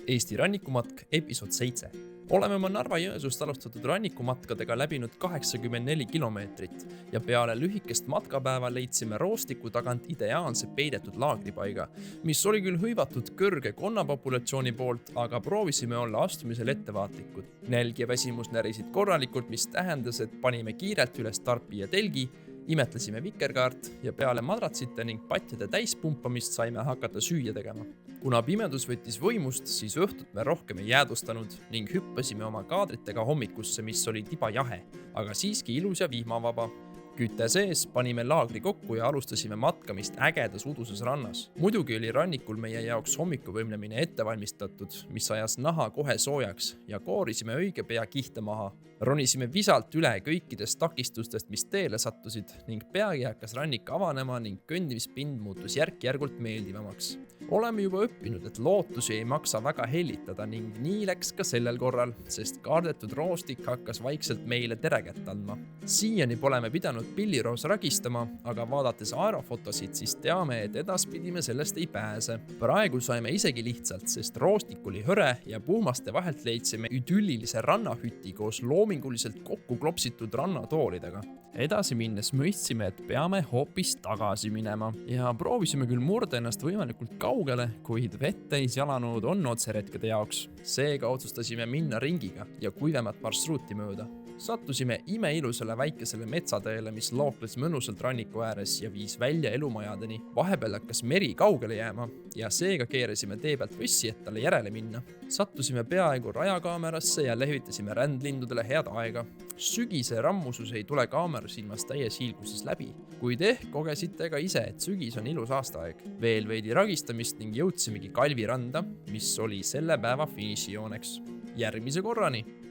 Eesti rannikumatk episood 7. Oleme oma Narva-Jõesuust alustatud rannikumatkadega läbinud 84 kilomeetrit ja peale lühikest matkapäeva leidsime Roostiku tagant ideaalse peidetud laagripaiga, mis oli küll hõivatud kõrge konnapopulatsiooni poolt, aga proovisime olla astumisel ettevaatlikud. Nälg ja väsimus närisid korralikult, mis tähendas, et panime kiirelt üles tarpi ja telgi, imetlesime vikerkaart ja peale madratsite ning patjade täispumpamist saime hakata süüa tegema. Kuna pimedus võttis võimust, siis õhtut me rohkem ei jäädustanud ning hüppasime oma kaadritega hommikusse, mis oli tiba jahe, aga siiski ilus ja vihmavaba. Küte sees panime laagri kokku ja alustasime matkamist ägedas uduses rannas. Muidugi oli rannikul meie jaoks hommikuvõimlemine ettevalmistatud, mis ajas naha kohe soojaks ja koorisime õige pea kihte maha. Ronisime visalt üle kõikidest takistustest, mis teele sattusid ning peagi hakkas rannik avanema ning kõndimispind muutus järk-järgult meeldivamaks. Oleme juba õppinud, et lootusi ei maksa väga hellitada ning nii läks ka sellel korral, sest kaardetud roostik hakkas vaikselt meile terekätt andma. Siiani pole me pidanud pilliroos ragistama, aga vaadates aerofotosid, siis teame, et edaspidi me sellest ei pääse. Praegu saime isegi lihtsalt, sest roostik oli hõre ja puumaste vahelt leidsime idüllilise rannahüti koos loominguliselt kokku klopsitud rannatoolidega. Edasi minnes mõistsime, et peame hoopis tagasi minema ja proovisime küll murda ennast võimalikult kaugele, kuid vetteis jalanõud on otseretkede jaoks. Seega otsustasime minna ringiga ja kuivemat marsruuti mööda. Sattusime imeilusale väikesele metsateele, mis lookles mõnusalt ranniku ääres ja viis välja elumajadeni. Vahepeal hakkas meri kaugele jääma ja seega keeresime tee pealt võssi, et talle järele minna. Sattusime peaaegu rajakaamerasse ja lehvitasime rändlindudele head aega. Sügise rammusus ei tule kaameras ilmas täies hiilguses läbi, kuid kogesite ka ise, et sügis on ilus aastaaeg. Veel veidi ragistamist ning jõudsimegi Kalvi randa, mis oli selle päeva finišijooneks. Järgmise korrani!